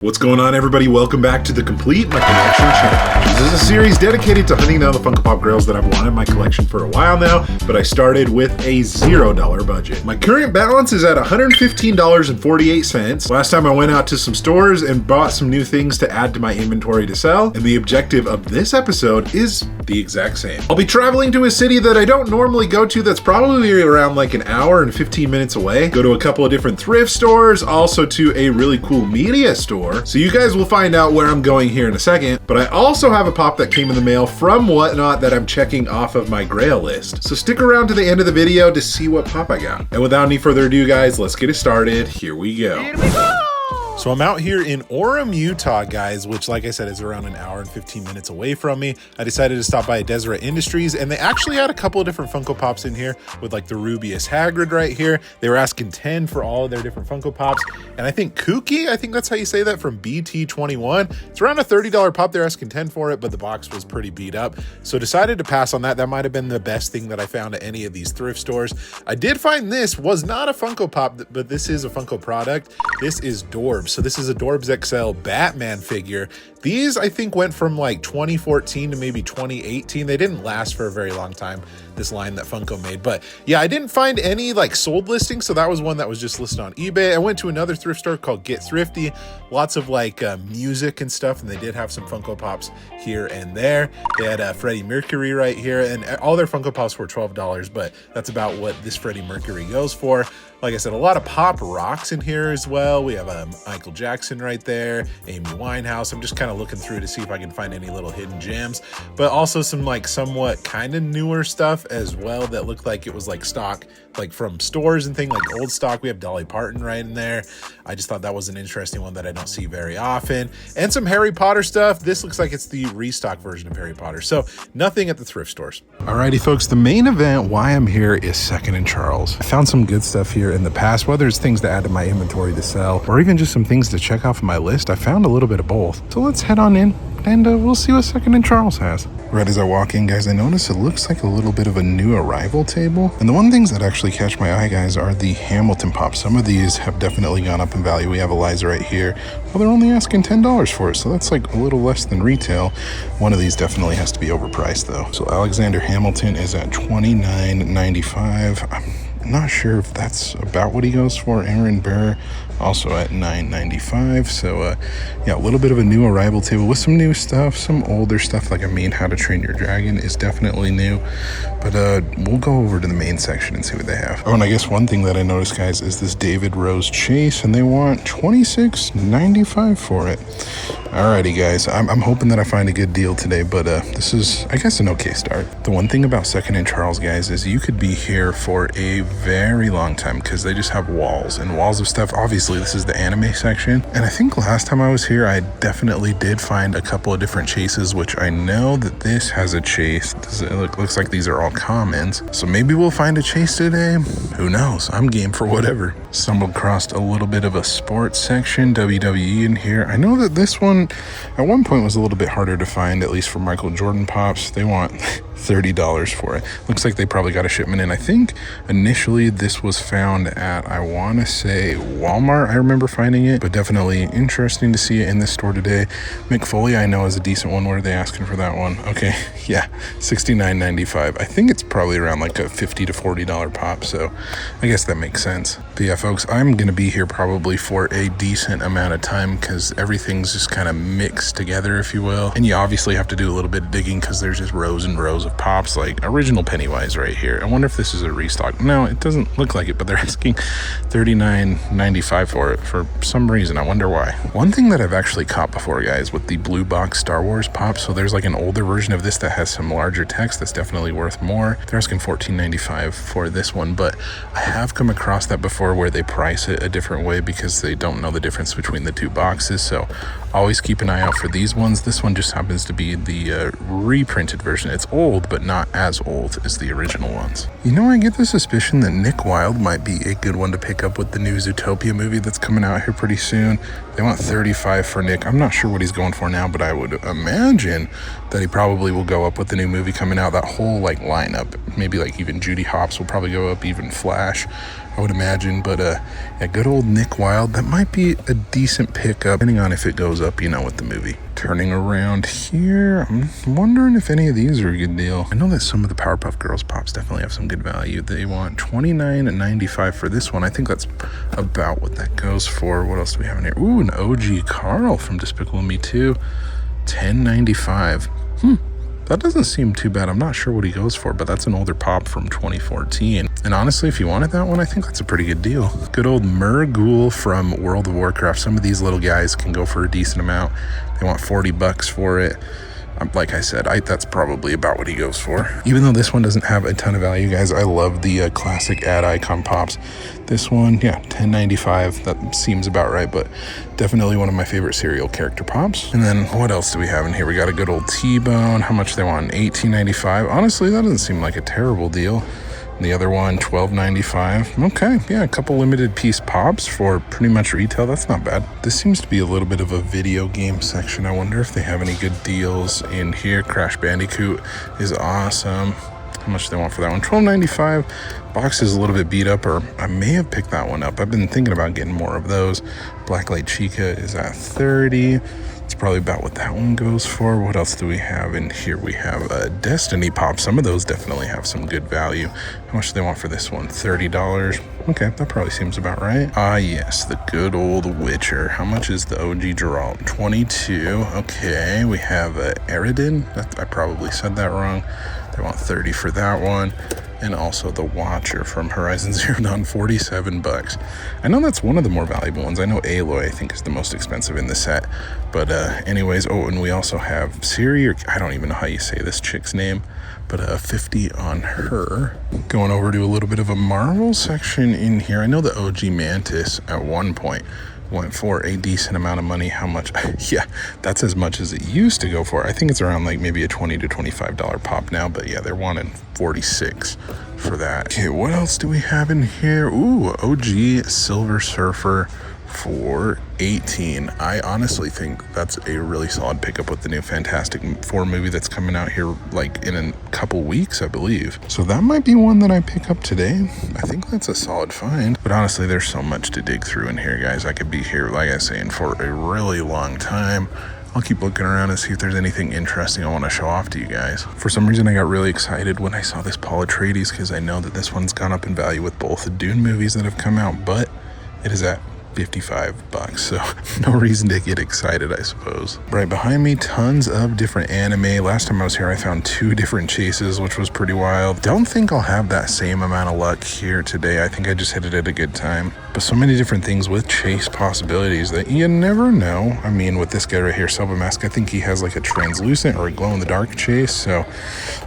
What's going on, everybody? Welcome back to the Complete My Collection channel. This is a series dedicated to hunting down the Funko Pop Grails that I've wanted in my collection for a while now, but I started with a $0 budget. My current balance is at $115.48. Last time I went out to some stores and bought some new things to add to my inventory to sell, and the objective of this episode is the exact same. I'll be traveling to a city that I don't normally go to that's probably around like an hour and 15 minutes away. Go to a couple of different thrift stores, also to a really cool media store. So you guys will find out where I'm going here in a second, but I also have a pop that came in the mail from Whatnot that I'm checking off of my Grail list. So stick around to the end of the video to see what pop I got. And without any further ado, guys, let's get it started. Here we go. So I'm out here in Orem, Utah, guys, which, like I said, is around an hour and 15 minutes away from me. I decided to stop by at Deseret Industries, and they actually had a couple of different Funko Pops in here with like the Rubius Hagrid right here. They were asking 10 for all of their different Funko Pops. And I think Kooky, I think that's how you say that, from BT21. It's around a $30 pop. They're asking 10 for it, but the box was pretty beat up. So decided to pass on that. That might have been the best thing that I found at any of these thrift stores. I did find this was not a Funko Pop, but this is a Funko product. This is Dorbs. So this is a Dorbs XL Batman figure. These, I think, went from like 2014 to maybe 2018. They didn't last for a very long time, this line that Funko made. But yeah, I didn't find any like sold listings, so that was one that was just listed on eBay. I went to another thrift store called Get Thrifty. Lots of like music and stuff, and they did have some Funko Pops here and there. They had Freddie Mercury right here, and all their Funko Pops were $12, but that's about what this Freddie Mercury goes for. Like I said, a lot of pop rocks in here as well. We have Michael Jackson right there, Amy Winehouse. I'm just kind of looking through to see if I can find any little hidden gems, but also some like somewhat kind of newer stuff as well that looked like it was like stock, like from stores and things, like old stock. We have Dolly Parton right in there. I just thought that was an interesting one that I don't see very often. And some Harry Potter stuff. This looks like it's the restock version of Harry Potter. So nothing at the thrift stores. Alrighty, folks, the main event, why I'm here, is 2nd and Charles. I found some good stuff here in the past, whether it's things to add to my inventory to sell, or even just some things to check off my list. I found a little bit of both. So let's head on in and we'll see what 2nd and Charles has. Right as I walk in, guys, I notice it looks like a little bit of a new arrival table. And the one things that actually catch my eye, guys, are the Hamilton Pops. Some of these have definitely gone up in value. We have Eliza right here. Well, they're only asking $10 for it, so that's like a little less than retail. One of these definitely has to be overpriced, though. So Alexander Hamilton is at $29.95. I'm not sure if that's about what he goes for. Aaron Burr also at $9.95. So yeah, a little bit of a new arrival table with some new stuff, some older stuff. Like, I mean, How to Train Your Dragon is definitely new, but we'll go over to the main section and see what they have. Oh, and I guess one thing that I noticed, guys, is this David Rose Chase, and they want $26.95 for it. Alrighty, guys, I'm hoping that I find a good deal today, but this is, I guess, an okay start. The one thing about 2nd and Charles, guys, is you could be here for a very long time because they just have walls and walls of stuff. Obviously, this is the anime section, and I think last time I was here, I definitely did find a couple of different chases, which I know that this has a chase. It looks like these are all commons, so maybe we'll find a chase today. Who knows? I'm game for whatever. Stumbled across a little bit of a sports section, WWE in here. I know that this one at one point was a little bit harder to find, at least for Michael Jordan Pops. They want $30 for it. Looks like they probably got a shipment in. I think initially this was found at, I want to say, Walmart. I remember finding it, but definitely interesting to see it in this store today. McFoley, I know, is a decent one. What are they asking for that one? Okay, yeah, $69.95. I think it's probably around like a $50 to $40 pop, so I guess that makes sense. But yeah, folks, I'm gonna be here probably for a decent amount of time because everything's just kind of mixed together, if you will. And you obviously have to do a little bit of digging because there's just rows and rows of pops, like original Pennywise right here. I wonder if this is a restock. No, it doesn't look like it, but they're asking $39.95 for it for some reason. I wonder why. One thing that I've actually caught before, guys, with the blue box Star Wars pop, so there's like an older version of this that has some larger text that's definitely worth more. They're asking $14.95 for this one, but I have come across that before where they price it a different way because they don't know the difference between the two boxes. So always keep an eye out for these ones. This one just happens to be the reprinted version. It's old, but not as old as the original ones. You know, I get the suspicion that Nick Wilde might be a good one to pick up with the new Zootopia movie that's coming out here pretty soon. They want $35 for Nick. I'm not sure what he's going for now, but I would imagine that he probably will go up with the new movie coming out. That whole like lineup, maybe like even Judy Hopps will probably go up, even Flash. I would imagine. But yeah, good old Nick Wilde. That might be a decent pickup, depending on if it goes up, with the movie. Turning around here, I'm wondering if any of these are a good deal. I know that some of the Powerpuff Girls pops definitely have some good value. They want $29.95 for this one. I think that's about what that goes for. What else do we have in here? Ooh, an OG Carl from Despicable Me 2, $10.95. That doesn't seem too bad. I'm not sure what he goes for, but that's an older pop from 2014. And honestly, if you wanted that one, I think that's a pretty good deal. Good old Murgul from World of Warcraft. Some of these little guys can go for a decent amount. They want $40 for it. Like I said, that's probably about what he goes for. Even though this one doesn't have a ton of value, guys, I love the classic ad icon pops. This one, yeah, $10.95. That seems about right, but definitely one of my favorite cereal character pops. And then what else do we have in here? We got a good old T-Bone. How much they want? $18.95. Honestly, that doesn't seem like a terrible deal. The other one, $12.95. Okay, yeah, a couple limited piece pops for pretty much retail. That's not bad. This seems to be a little bit of a video game section. I wonder if they have any good deals in here. Crash Bandicoot is awesome. How much do they want for that one? $12.95. Box is a little bit beat up, or I may have picked that one up. I've been thinking about getting more of those. Blacklight Chica is at $30. It's probably about what that one goes for. What else do we have in here? We have a Destiny Pop. Some of those definitely have some good value. How much do they want for this one? $30. Okay, that probably seems about right. Ah, yes, the good old Witcher. How much is the OG Geralt? $22. Okay, we have Eridan. I probably said that wrong. They want $30 for that one. And also the Watcher from Horizon Zero Dawn, $47. I know that's one of the more valuable ones. I know Aloy, I think, is the most expensive in the set. But anyways, oh, and we also have Ciri, or I don't even know how you say this chick's name, but $50 on her. Going over to a little bit of a Marvel section in here. I know the OG Mantis at one point went for a decent amount of money. How much? Yeah, that's as much as it used to go for. I think it's around like maybe a $20 to $25 pop now, but yeah, they're wanting $46 for that. Okay, what else do we have in here? Ooh, OG Silver Surfer for $18. I honestly think that's a really solid pickup with the new Fantastic Four movie that's coming out here like in a couple weeks, I believe. So that might be one that I pick up today. I think that's a solid find. But honestly, there's so much to dig through in here, guys. I could be here, like I was saying, for a really long time. I'll keep looking around and see if there's anything interesting I want to show off to you guys. For some reason, I got really excited when I saw this Paul Atreides because I know that this one's gone up in value with both the Dune movies that have come out, but it is at $55, so no reason to get excited, I suppose. Right behind me, tons of different anime. Last time I was here, I found 2 different chases, which was pretty wild. Don't think I'll have that same amount of luck here today. I think I just hit it at a good time. But so many different things with chase possibilities that you never know. I mean, with this guy right here, Selva Mask, I think he has like a translucent or a glow-in-the-dark chase. So,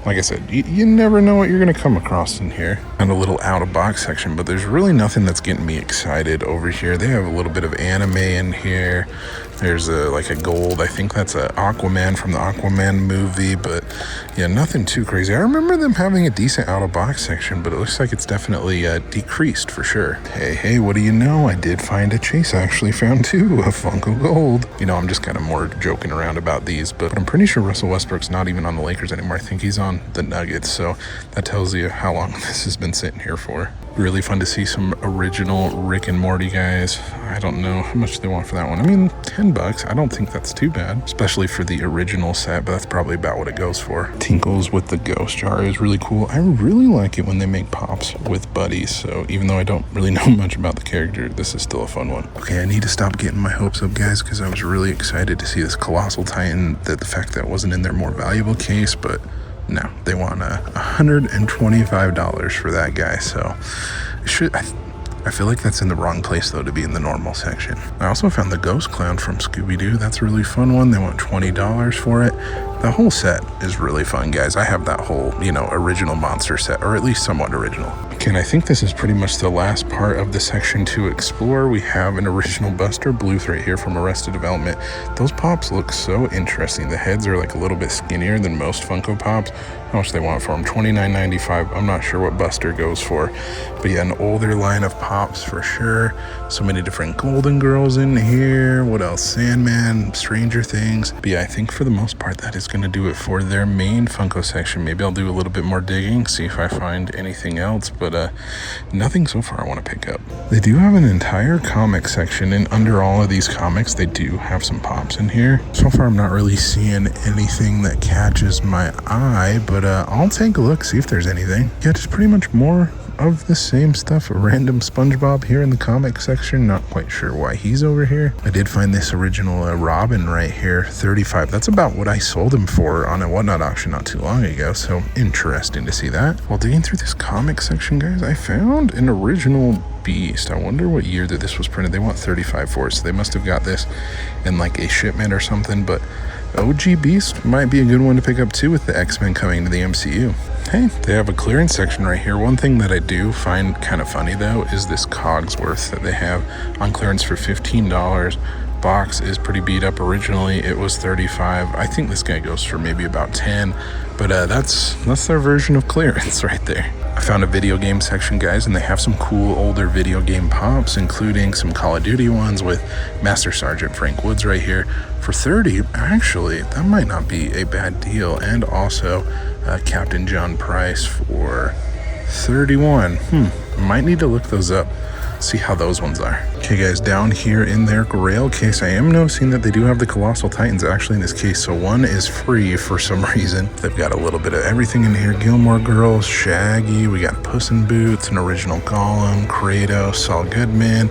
like I said, you never know what you're going to come across in here. And a little out-of-box section, but there's really nothing that's getting me excited over here. They have a little bit of anime in here. There's like a gold, I think that's a Aquaman from the Aquaman movie, but yeah, nothing too crazy. I remember them having a decent out-of-box section, but it looks like it's definitely decreased for sure. Hey, what do you know? I did find a chase. I actually found 2 of Funko Gold. I'm just kind of more joking around about these, but I'm pretty sure Russell Westbrook's not even on the Lakers anymore. I think he's on the Nuggets, so that tells you how long this has been sitting here for. Really fun to see some original Rick and Morty guys. I don't know how much they want for that one. I mean, $10. I don't think that's too bad, especially for the original set, but that's probably about what it goes for. Tinkles with the ghost jar is really cool. I really like it when they make pops with buddies, so even though I don't really know much about the character, this is still a fun one. Okay, I need to stop getting my hopes up, guys, because I was really excited to see this Colossal Titan, that the fact that it wasn't in their more valuable case, but no, they want $125 for that guy, so I feel like that's in the wrong place, though, to be in the normal section. I also found the Ghost Clown from Scooby-Doo. That's a really fun one. They want $20 for it. The whole set is really fun, guys. I have that whole, original monster set, or at least somewhat original. Okay, and I think this is pretty much the last part of the section to explore. We have an original Buster Bluth right here from Arrested Development. Those pops look so interesting. The heads are like a little bit skinnier than most Funko Pops. how much they want for them. $29.95. I'm not sure what Buster goes for, but yeah, an older line of Pops for sure. So many different Golden Girls in here. What else? Sandman, Stranger Things. But yeah, I think for the most part that is going to do it for their main Funko section. Maybe I'll do a little bit more digging, see if I find anything else, but nothing so far I want to pick up. They do have an entire comic section, and under all of these comics they do have some Pops in here. So far I'm not really seeing anything that catches my eye, but I'll take a look, see if there's anything. Yeah, just pretty much more of the same stuff. A random SpongeBob here in the comic section. Not quite sure why he's over here. I did find this original Robin right here, $35. That's about what I sold him for on a Whatnot auction not too long ago, so interesting to see that. While digging through this comic section, guys, I found an original Beast. I wonder what year that this was printed. They want $35 for it, so they must have got this in like a shipment or something, but OG Beast might be a good one to pick up too with the X-Men coming to the MCU. Hey, they have a clearance section right here. One thing that I do find kind of funny though is this Cogsworth that they have on clearance for $15. Box is pretty beat up. Originally it was $35. I think this guy goes for maybe about $10, but that's their version of clearance right there. I found a video game section, guys, and they have some cool older video game Pops, including some Call of Duty ones with Master Sergeant Frank Woods right here for $30. Actually, that might not be a bad deal. And also Captain John Price for $31. Might need to look those up, see how those ones are. Okay guys, down here in their Grail case, I am noticing that they do have the Colossal Titans actually in this case, so one is free for some reason. They've got a little bit of everything in here. Gilmore Girls, Shaggy, we got Puss in Boots, an original Gollum, Kratos, Saul Goodman,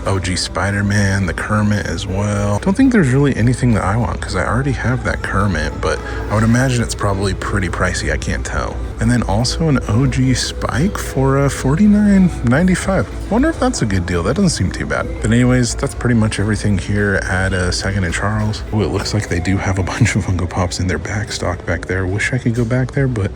OG Spider-Man, the Kermit as well. Don't think there's really anything that I want because I already have that Kermit, but I would imagine it's probably pretty pricey, I can't tell. And then also an OG Spike for $49.95. Wonder if that's a good deal. That doesn't seem too bad. But anyways, that's pretty much everything here at 2nd and Charles. Oh, it looks like they do have a bunch of Funko Pops in their back stock back there. Wish I could go back there, but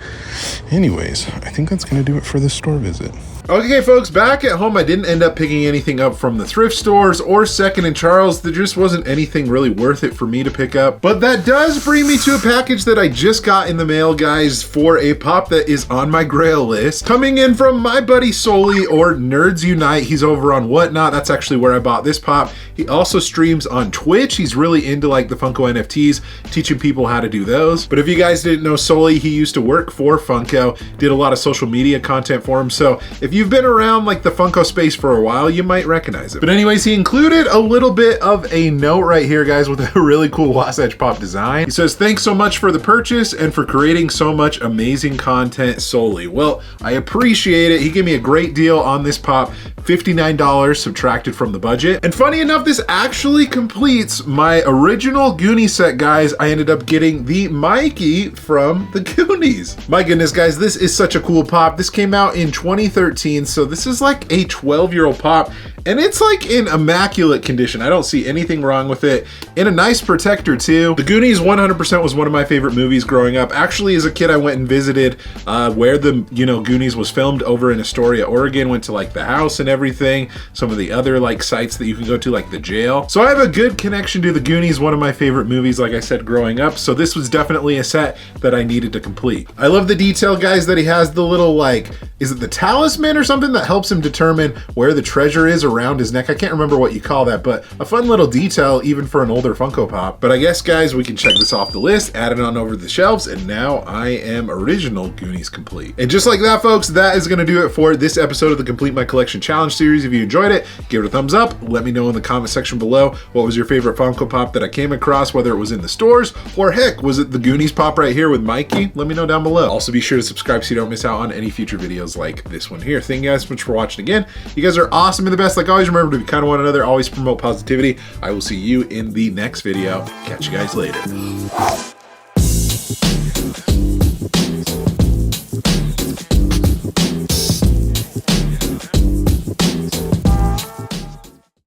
anyways, I think that's going to do it for this store visit. Okay, folks, back at home, I didn't end up picking anything up from the thrift stores or 2nd and Charles. There just wasn't anything really worth it for me to pick up. But that does bring me to a package that I just got in the mail, guys, for a Pop that is on my Grail list. Coming in from my buddy Soli, or Nerds Unite. He's over on Whatnot. That's actually where I bought this Pop. He also streams on Twitch. He's really into like the Funko NFTs, teaching people how to do those. But if you guys didn't know Soli, he used to work for Funko, did a lot of social media content for him. So if you've been around like the Funko space for a while, you might recognize it. But anyways, he included a little bit of a note right here, guys, with a really cool Wasatch Pop design. He says, "Thanks so much for the purchase and for creating so much amazing content, Soli." Well, I appreciate it. He gave me a great deal on this Pop, $59 subtracted from the budget. And funny enough, this actually completes my original Goonie set, guys. I ended up getting the Mikey from the Goonies. My goodness, guys, this is such a cool Pop. This came out in 2013, so this is like a 12-year-old Pop, and it's like in immaculate condition. I don't see anything wrong with it. In a nice protector too. The Goonies 100% was one of my favorite movies growing up. Actually, as a kid, I went and visited where the Goonies was filmed over in Astoria, Oregon. Went to like the house and everything. Some of the other like sites that you can go to, like the jail. So I have a good connection to the Goonies, one of my favorite movies, like I said, growing up. So this was definitely a set that I needed to complete. I love the detail, guys, that he has the little like, is it the talisman or something that helps him determine where the treasure is around his neck? I can't remember what you call that, but a fun little detail even for an older Funko Pop. But I guess, guys, we can check this off the list, add it on over the shelves, and now I am original Goonies complete. And just like that, folks, that is going to do it for this episode of the Complete My Collection Challenge series. If you enjoyed it, give it a thumbs up. Let me know in the comment section below what was your favorite Funko Pop that I came across, whether it was in the stores or heck, was it the Goonies Pop right here with Mikey? Let me know down below. Also, be sure to subscribe so you don't miss out on any future videos like this one here. Thank you guys so much for watching again. You guys are awesome and the best. Like always, remember to be kind to one another, always promote positivity. I will see you in the next video. Catch you guys later.